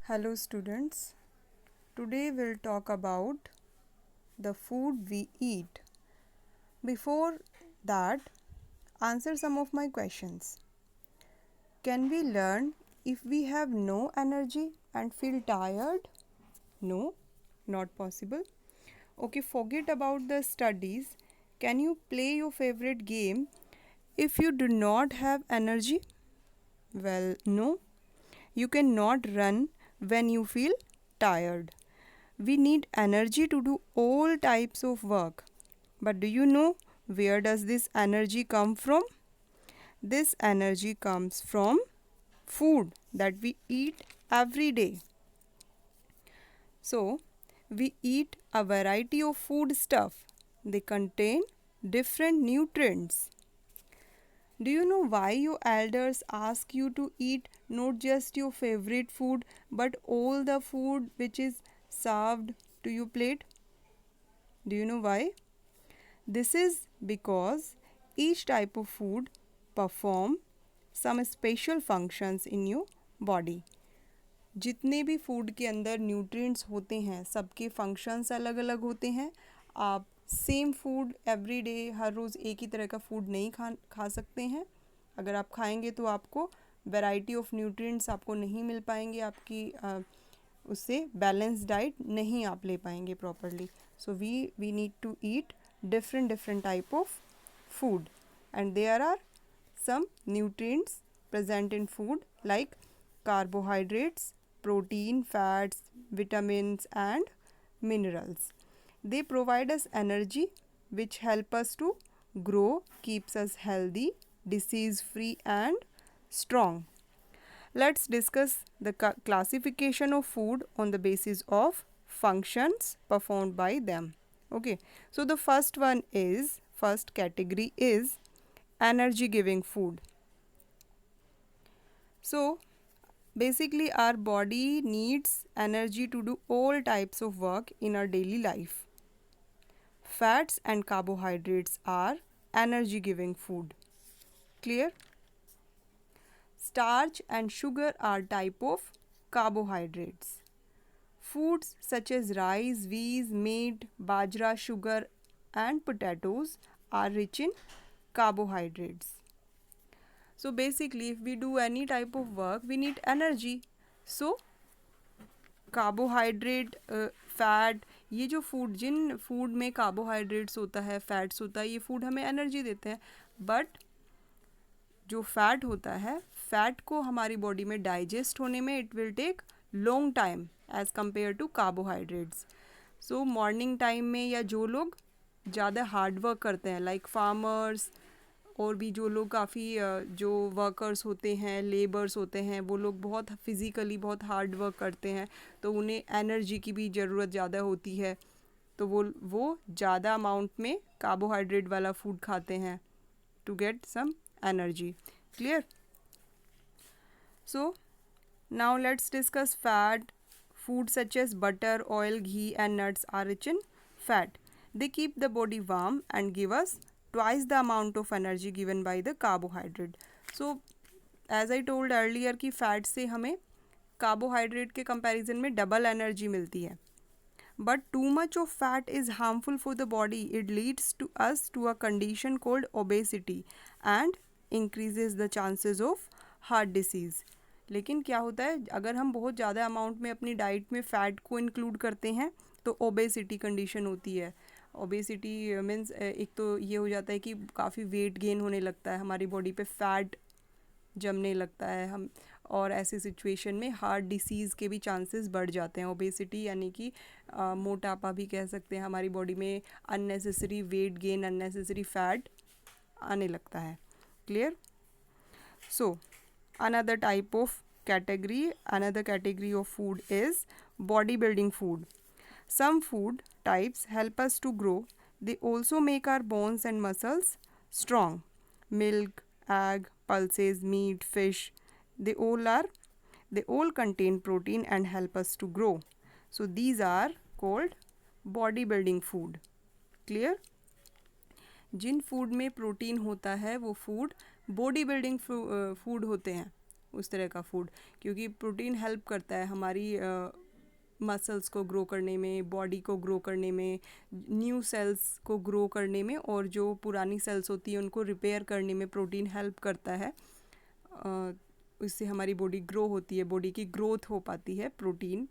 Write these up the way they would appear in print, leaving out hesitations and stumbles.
Hello students, today we'll talk about the food we eat. Before that, answer some of my questions. Can we learn if we have no energy and feel tired? No, not possible. Okay, forget about the studies. Can you play your favorite game if you do not have energy? Well, no. You cannot run when you feel tired. We need energy to do all types of work. But do you know where does this energy come from? This energy comes from food that we eat every day. So, we eat a variety of food stuff. They contain different nutrients. Do you know why your elders ask you to eat not just your favorite food but all the food which is served to your plate? Do you know why? This is because each type of food perform some special functions in your body. जितने भी food के अंदर nutrients होते हैं सबके functions अलग अलग होते हैं. आप सेम फूड एवरी डे हर रोज़ एक ही तरह का फूड नहीं खा सकते हैं. अगर आप खाएंगे तो आपको वैरायटी ऑफ न्यूट्रिएंट्स आपको नहीं मिल पाएंगे. आपकी उससे बैलेंस डाइट नहीं आप ले पाएंगे properly. So we need to eat different type of food, and there are some nutrients present in food like carbohydrates, protein, fats, vitamins and minerals. They provide us energy which help us to grow, keeps us healthy, disease free and strong. Let's discuss the classification of food on the basis of functions performed by them. Okay, so the first category is energy giving food. So basically our body needs energy to do all types of work in our daily life. Fats and carbohydrates are energy giving food. Clear? Starch and sugar are type of carbohydrates. Foods such as rice, wheat, meat, bajra, sugar and potatoes are rich in carbohydrates. So basically if we do any type of work we need energy. So carbohydrate fat ये जो food जिन food में carbohydrates होता है fats होता है ये food हमें energy देते हैं. बट जो फैट होता है फैट को हमारी बॉडी में डाइजेस्ट होने में it will take long time as compare to carbohydrates. So morning time में या जो लोग ज़्यादा हार्ड वर्क करते हैं लाइक फार्मर्स और भी जो लोग काफ़ी जो वर्कर्स होते हैं लेबर्स होते हैं वो लोग बहुत फिज़िकली बहुत हार्ड वर्क करते हैं तो उन्हें एनर्जी की भी ज़रूरत ज़्यादा होती है. तो वो ज़्यादा अमाउंट में कार्बोहाइड्रेट वाला फूड खाते हैं to get some energy. Clear? So now let's discuss fat. Food such as butter, oil, ghee and nuts are rich in fat. They keep the body warm and give us twice the amount of energy given by the carbohydrate. So as I told earlier कि fat से हमें carbohydrate के comparison में double energy मिलती है. But too much of fat is harmful for the body. It leads to us to a condition called obesity and increases the chances of heart disease. लेकिन क्या होता है अगर हम बहुत ज़्यादा अमाउंट में अपनी डाइट में फ़ैट को इंक्लूड करते हैं तो ओबेसिटी कंडीशन होती है. ओबेसिटी मीन्स एक तो ये हो जाता है कि काफ़ी वेट गेन होने लगता है हमारी बॉडी पे फैट जमने लगता है हम और ऐसे सिचुएशन में हार्ट डिसीज़ के भी चांसेस बढ़ जाते हैं. ओबेसिटी यानी कि मोटापा भी कह सकते हैं. हमारी बॉडी में unnecessary weight gain unnecessary fat आने लगता है. Clear? So another category of food is bodybuilding food. Some food types help us to grow. They also make our bones and muscles strong. Milk, egg, pulses, meat, fish, they all contain protein and help us to grow. So these are called bodybuilding food. Clear? Jin food में protein होता है वो food body building food होते हैं. उस तरह का food, क्योंकि प्रोटीन हेल्प करता है हमारी मसल्स को ग्रो करने में, बॉडी को ग्रो करने में, न्यू सेल्स को ग्रो करने में, और जो पुरानी सेल्स होती है उनको रिपेयर करने में प्रोटीन हेल्प करता है। इससे हमारी बॉडी ग्रो होती है, बॉडी की ग्रोथ हो पाती है प्रोटीन,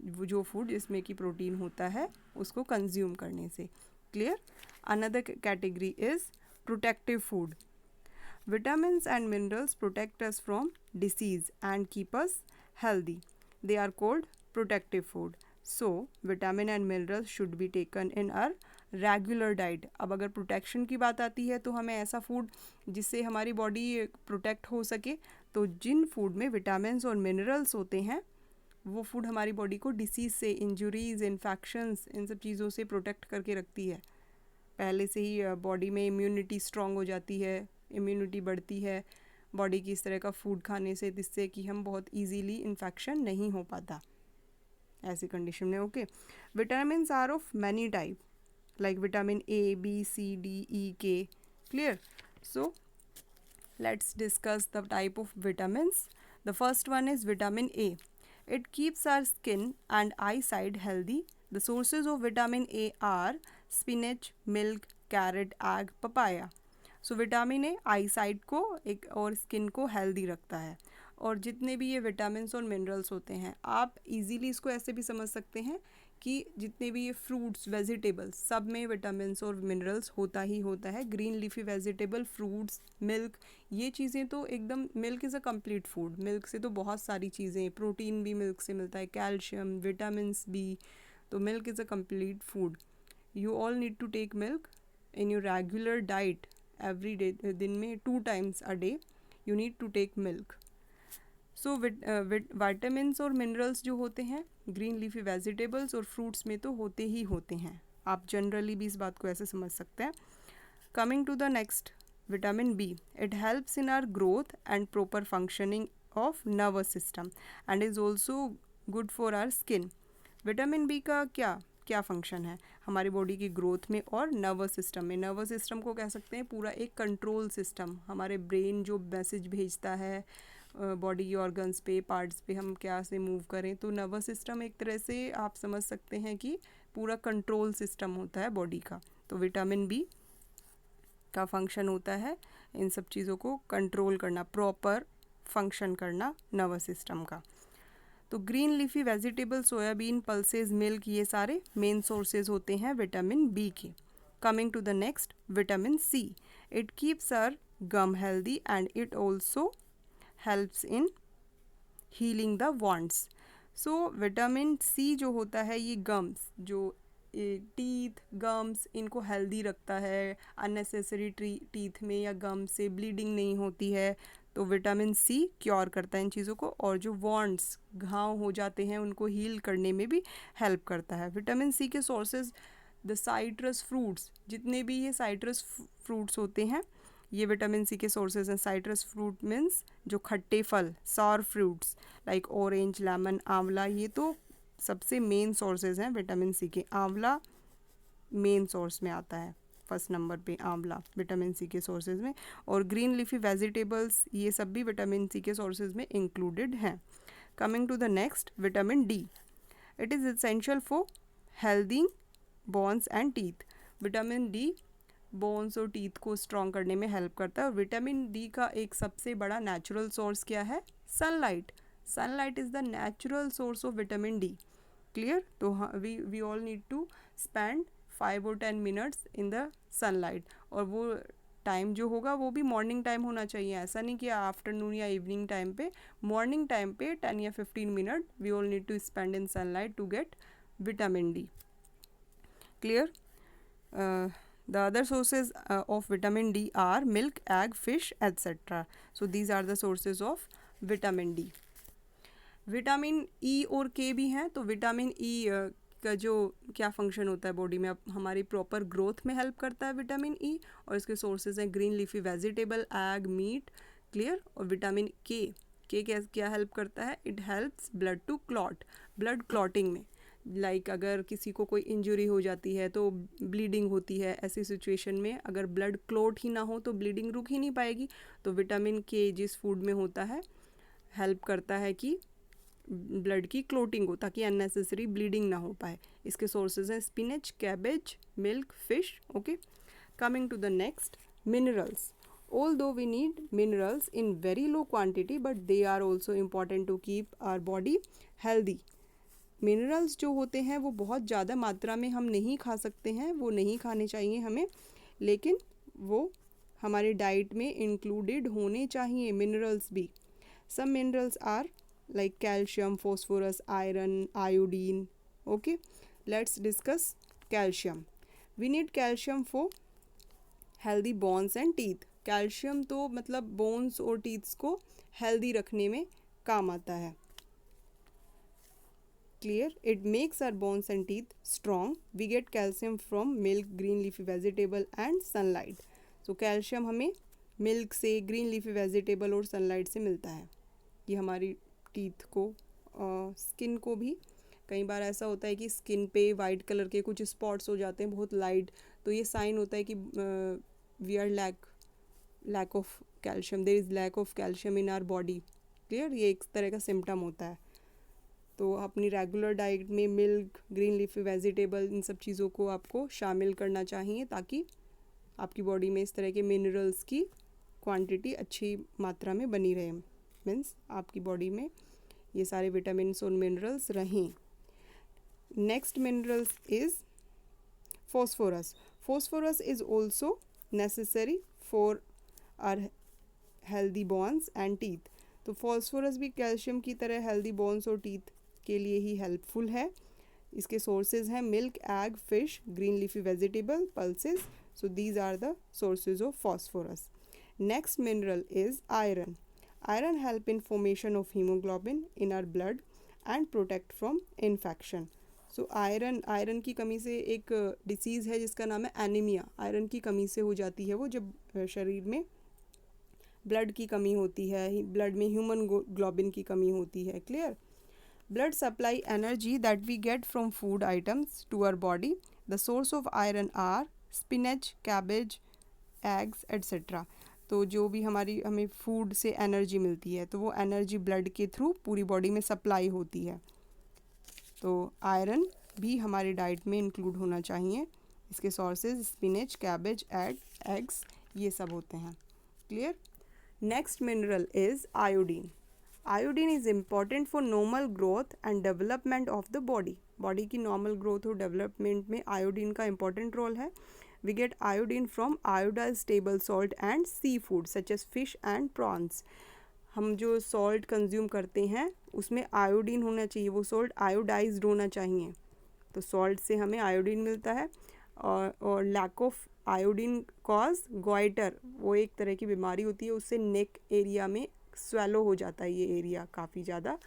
वो जो फूड जिसमें कि प्रोटीन होता है उसको कंज्यूम करने से। Clear? Another category is protective food. Vitamins and minerals protect us from disease and keep us healthy. They are called protective food. So, vitamin and minerals should be taken in our regular diet. अब अगर protection की बात आती है तो हमें ऐसा food जिससे हमारी बॉडी प्रोटेक्ट हो सके, तो जिन फूड में विटामिन्स और मिनरल्स होते हैं वो फूड हमारी बॉडी को डिसीज़ से, इंजुरीज, इन्फेक्शंस, इन सब चीज़ों से प्रोटेक्ट करके रखती है. पहले से ही बॉडी में इम्यूनिटी स्ट्रॉन्ग हो जाती है, इम्यूनिटी बढ़ती है बॉडी की इस तरह का फूड खाने से, जिससे कि हम बहुत इजीली इन्फेक्शन नहीं हो पाता ऐसी कंडीशन में. Okay, vitamins are of many type like vitamin A, B, C, D, E, K. Clear? So let's discuss the type of vitamins. The first one is vitamin A. It keeps our skin and eyesight healthy. The sources of vitamin A are spinach, milk, carrot, egg, papaya. So vitamin A I site को एक और skin को healthy रखता है. और जितने भी ये विटामिन्स और मिनरल्स होते हैं, आप इजीली इसको ऐसे भी समझ सकते हैं कि जितने भी ये फ्रूट्स, वेजिटेबल्स, सब में विटामिन्स और मिनरल्स होता ही होता है. Green leafy vegetable, fruits, milk, ये चीज़ें तो एकदम, milk is a complete food. Milk से तो बहुत सारी चीज़ें, प्रोटीन भी मिल्क से मिलता है, कैल्शियम, विटामिन्स बी, तो milk is a complete food. You all need to take milk in your regular diet every day. दिन में 2 times a day you need to take milk. So vitamins और minerals जो होते हैं green leafy vegetables और fruits में तो होते ही होते हैं. आप जनरली भी इस बात को ऐसे समझ सकते हैं. Coming to the next, vitamin B. It helps in our growth and proper functioning of nervous system and is also good for our skin. Vitamin B का क्या फंक्शन है हमारी बॉडी की ग्रोथ में और नर्वस सिस्टम में. Nervous system को कह सकते हैं पूरा एक कंट्रोल सिस्टम. हमारे ब्रेन जो मैसेज भेजता है बॉडी ऑर्गन्स पे, पार्ट्स पे, हम क्या से मूव करें, तो नर्वस सिस्टम एक तरह से आप समझ सकते हैं कि पूरा कंट्रोल सिस्टम होता है बॉडी का. तो विटामिन बी का फंक्शन होता है इन सब चीज़ों को कंट्रोल करना, प्रॉपर फंक्शन करना नर्वस सिस्टम का. तो green leafy vegetable, soybean, pulses, milk, ये सारे मेन सोर्सेज होते हैं विटामिन बी के. Coming to the next, vitamin C. It keeps our gum healthy and it also helps in healing the wounds. So vitamin C जो होता है ये gums, जो टीथ, गम्स, इनको हेल्दी रखता है. अननेसेसरी टीथ में या गम से ब्लीडिंग नहीं होती है, तो विटामिन सी क्योर करता है इन चीज़ों को. और जो वॉन्ड्स, घाव हो जाते हैं, उनको हील करने में भी हेल्प करता है. विटामिन सी के सोर्सेज, द साइट्रस फ्रूट्स, जितने भी ये साइट्रस फ्रूट्स होते हैं ये विटामिन सी के सोर्सेज हैं. साइट्रस फ्रूट मीन्स जो खट्टे फल, sour fruits like orange, lemon, आंवला, ये तो सबसे मेन सोर्सेज हैं विटामिन सी के. आंवला मेन सोर्स में आता है, फर्स्ट नंबर पे आंवला विटामिन सी के सोर्सेज में. और ग्रीन लीफी वेजिटेबल्स, ये सब भी विटामिन सी के सोर्सेज में इंक्लूडेड हैं. Coming to the next, vitamin D. It is essential for healthy bones and teeth. Vitamin D bones और टीथ को स्ट्रॉन्ग करने में हेल्प करता है. और विटामिन डी का एक सबसे बड़ा नेचुरल सोर्स क्या है? Sunlight. Sunlight is the natural source of vitamin D. Clear? तो we all need to spend 5 or 10 minutes in the sunlight. और वो टाइम जो होगा वो भी मॉर्निंग टाइम होना चाहिए. ऐसा नहीं कि आफ्टरनून या इवनिंग टाइम पे. मॉर्निंग टाइम पे 10 या 15 minute we all need to spend in sunlight to get vitamin D. Clear? The other sources of vitamin D are milk, egg, fish, etc. So these are the sources of vitamin D. Vitamin E और के भी हैं. तो vitamin E का जो क्या function होता है बॉडी में, अब हमारी प्रॉपर ग्रोथ में हेल्प करता है विटामिन ई. और इसके सोर्सेज हैं green leafy vegetable, egg, meat. Clear? और विटामिन के क्या हेल्प करता है? It helps blood to clot, blood clotting में. लाइक अगर किसी को कोई इंजरी हो जाती है तो ब्लीडिंग होती है, ऐसी सिचुएशन में अगर ब्लड क्लॉट ही ना हो तो ब्लीडिंग रुक ही नहीं पाएगी. तो विटामिन के जिस फूड में होता है हेल्प करता है कि ब्लड की क्लोटिंग हो, ताकि अननेसेसरी ब्लीडिंग ना हो पाए। इसके सोर्सेज हैं spinach, cabbage, milk, fish. Okay, coming to the next, minerals. Although we need minerals in very low quantity, but they are also important to keep our body healthy. Minerals जो होते हैं वो बहुत ज़्यादा मात्रा में हम नहीं खा सकते हैं, वो नहीं खाने चाहिए हमें, लेकिन वो हमारे डाइट में इंक्लूडेड होने चाहिए मिनरल्स भी। Some minerals are like calcium, phosphorus, iron, iodine. Okay, let's discuss calcium. We need calcium for healthy bones and teeth. Calcium तो मतलब बोन्स और टीथ्स को हेल्दी रखने में काम आता है। Clear? It makes our bones and teeth strong. We get calcium from milk, green leafy vegetable and sunlight. So calcium हमें मिल्क से, ग्रीन लीफी वेजिटेबल और सनलाइट से मिलता है। ये हमारी टीथ को, स्किन को भी, कई बार ऐसा होता है कि स्किन पे वाइट कलर के कुछ स्पॉट्स हो जाते हैं बहुत लाइट, तो ये साइन होता है कि we are lack of calcium, there is lack of calcium in our body. Clear? ये एक तरह का सिम्टम होता है। तो अपनी रेगुलर डाइट में मिल्क, ग्रीन लीफी वेजिटेबल, इन सब चीज़ों को आपको शामिल करना चाहिए, ताकि आपकी बॉडी में इस तरह के मिनरल्स की क्वांटिटी अच्छी मात्रा में बनी रहे। मीन्स आपकी बॉडी में ये सारे विटामिन्स और मिनरल्स रहें। Next minerals is phosphorus. Phosphorus is also necessary for our healthy bones and teeth. तो phosphorus भी कैल्शियम की तरह healthy bones और teeth के लिए ही helpful है। इसके sources हैं milk, egg, fish, green leafy vegetable, pulses. So these are the sources of phosphorus. Next mineral is iron. Iron help in formation of hemoglobin in our blood and protect from infection. So iron की कमी से एक disease है जिसका नाम है anaemia. Iron की कमी से हो जाती है वो, जब शरीर में ब्लड की कमी होती है, ब्लड में ह्यूमन ग्लोबिन की कमी होती है। Clear? Blood supply energy that we get from food items to our body. The source of iron are spinach, cabbage, eggs etcetera. तो जो भी हमें फूड से एनर्जी मिलती है, तो वो एनर्जी ब्लड के थ्रू पूरी बॉडी में सप्लाई होती है। तो आयरन भी हमारे डाइट में इंक्लूड होना चाहिए। इसके सोर्सेज स्पिनच, कैबेज, एग्स, ये सब होते हैं। Clear? Next mineral is iodine. Iodine is important for normal growth and development of the body. Body की नॉर्मल ग्रोथ और डेवलपमेंट में आयोडीन का इम्पॉर्टेंट रोल है। We get iodine from iodised table salt and sea food such as fish and prawns. हम जो salt consume करते हैं उसमें आयोडीन होना चाहिए, वो सॉल्ट आयोडाइज्ड होना चाहिए। तो सॉल्ट से हमें आयोडीन मिलता है। और lack of iodine cause goitre, वो एक तरह की बीमारी होती है, उससे नेक एरिया में स्वेलो हो जाता है, ये एरिया काफ़ी ज़्यादा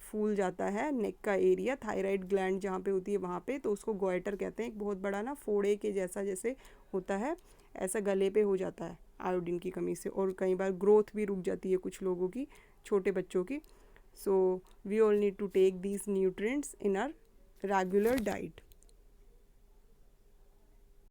फूल जाता है, नेक का एरिया, थायराइड ग्लैंड जहाँ पे होती है वहाँ पे, तो उसको गोइटर कहते हैं। एक बहुत बड़ा ना फोड़े के जैसा जैसे होता है, ऐसा गले पे हो जाता है आयोडीन की कमी से। और कई बार ग्रोथ भी रुक जाती है कुछ लोगों की, छोटे बच्चों की। So we all need to take these nutrients in our regular diet.